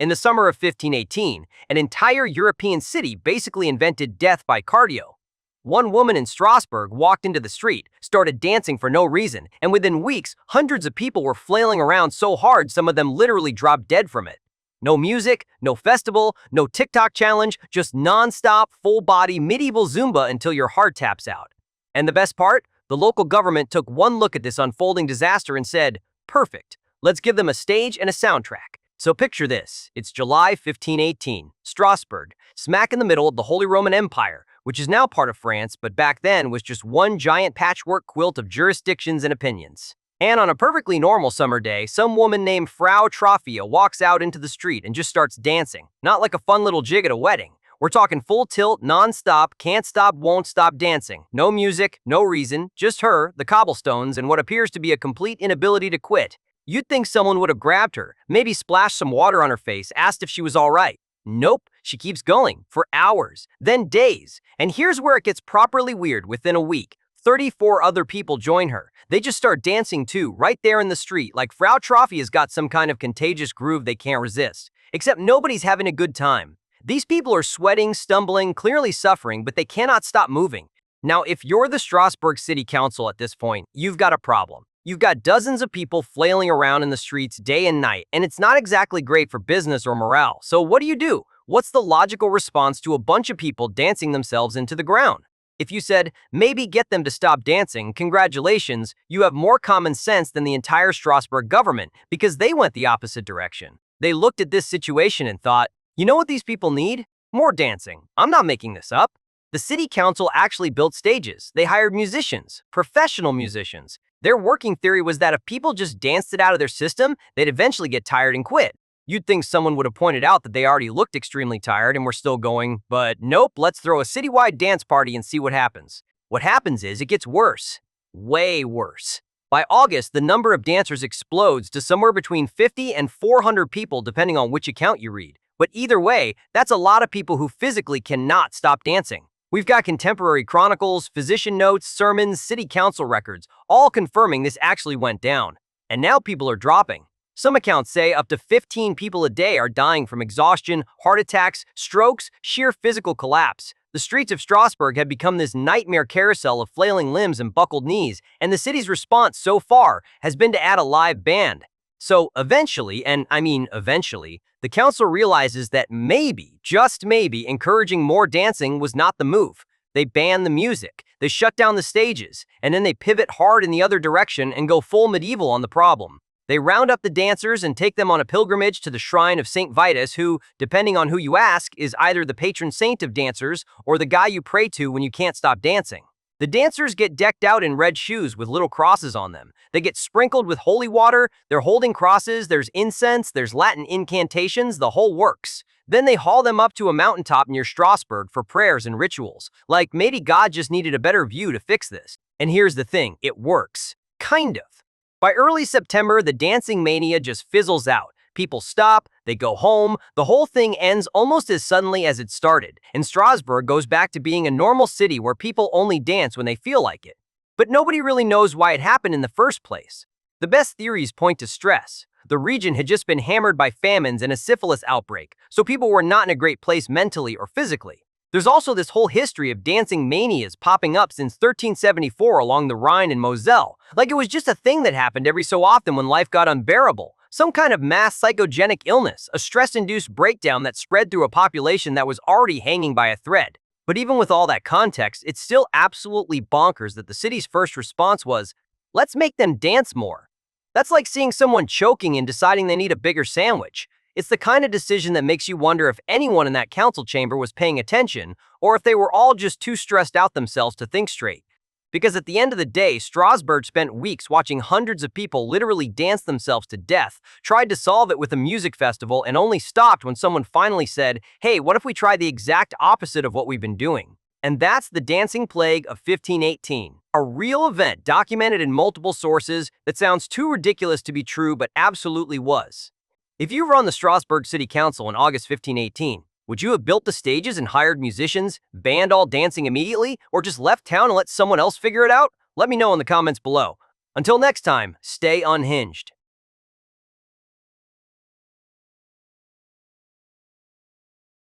In the summer of 1518, an entire European city basically invented death by cardio. One woman in Strasbourg walked into the street, started dancing for no reason, and within weeks, hundreds of people were flailing around so hard some of them literally dropped dead from it. No music, no festival, no TikTok challenge, just non-stop, full-body medieval Zumba until your heart taps out. And the best part? The local government took one look at this unfolding disaster and said, "Perfect, let's give them a stage and a soundtrack." So picture this, it's July 1518, Strasbourg, smack in the middle of the Holy Roman Empire, which is now part of France, but back then was just one giant patchwork quilt of jurisdictions and opinions. And on a perfectly normal summer day, some woman named Frau Troffea walks out into the street and just starts dancing. Not like a fun little jig at a wedding. We're talking full tilt, non-stop, can't stop, won't stop dancing. No music, no reason, just her, the cobblestones, and what appears to be a complete inability to quit. You'd think someone would have grabbed her, maybe splashed some water on her face, asked if she was all right. Nope, she keeps going, for hours, then days. And here's where it gets properly weird. Within a week, 34 other people join her. They just start dancing too, right there in the street, like Frau Troffea's got some kind of contagious groove they can't resist. Except nobody's having a good time. These people are sweating, stumbling, clearly suffering, but they cannot stop moving. Now, if you're the Strasbourg City Council at this point, you've got a problem. You've got dozens of people flailing around in the streets day and night, and it's not exactly great for business or morale. So what do? What's the logical response to a bunch of people dancing themselves into the ground? If you said, maybe get them to stop dancing, congratulations, you have more common sense than the entire Strasbourg government, because they went the opposite direction. They looked at this situation and thought, you know what these people need? More dancing. I'm not making this up. The city council actually built stages. They hired musicians, professional musicians. Their working theory was that if people just danced it out of their system, they'd eventually get tired and quit. You'd think someone would have pointed out that they already looked extremely tired and were still going, but nope, let's throw a citywide dance party and see what happens. What happens is it gets worse. Way worse. By August, the number of dancers explodes to somewhere between 50 and 400 people depending on which account you read. But either way, that's a lot of people who physically cannot stop dancing. We've got contemporary chronicles, physician notes, sermons, city council records, all confirming this actually went down. And now people are dropping. Some accounts say up to 15 people a day are dying from exhaustion, heart attacks, strokes, sheer physical collapse. The streets of Strasbourg have become this nightmare carousel of flailing limbs and buckled knees, and the city's response so far has been to add a live band. So eventually, and I mean eventually, the council realizes that maybe, just maybe, encouraging more dancing was not the move. They ban the music, they shut down the stages, and then they pivot hard in the other direction and go full medieval on the problem. They round up the dancers and take them on a pilgrimage to the Shrine of Saint Vitus, who, depending on who you ask, is either the patron saint of dancers or the guy you pray to when you can't stop dancing. The dancers get decked out in red shoes with little crosses on them. They get sprinkled with holy water, they're holding crosses, there's incense, there's Latin incantations, the whole works. Then they haul them up to a mountaintop near Strasbourg for prayers and rituals. Like, maybe God just needed a better view to fix this. And here's the thing, it works. Kind of. By early September, the dancing mania just fizzles out. People stop, they go home, the whole thing ends almost as suddenly as it started, and Strasbourg goes back to being a normal city where people only dance when they feel like it. But nobody really knows why it happened in the first place. The best theories point to stress. The region had just been hammered by famines and a syphilis outbreak, so people were not in a great place mentally or physically. There's also this whole history of dancing manias popping up since 1374 along the Rhine and Moselle, like it was just a thing that happened every so often when life got unbearable. Some kind of mass psychogenic illness, a stress-induced breakdown that spread through a population that was already hanging by a thread. But even with all that context, it's still absolutely bonkers that the city's first response was, let's make them dance more. That's like seeing someone choking and deciding they need a bigger sandwich. It's the kind of decision that makes you wonder if anyone in that council chamber was paying attention, or if they were all just too stressed out themselves to think straight. Because at the end of the day, Strasbourg spent weeks watching hundreds of people literally dance themselves to death, tried to solve it with a music festival, and only stopped when someone finally said, hey, what if we try the exact opposite of what we've been doing? And that's the Dancing Plague of 1518, a real event documented in multiple sources that sounds too ridiculous to be true but absolutely was. If you were on the Strasbourg City Council in August 1518, would you have built the stages and hired musicians, banned all dancing immediately, or just left town and let someone else figure it out? Let me know in the comments below. Until next time, stay unhinged.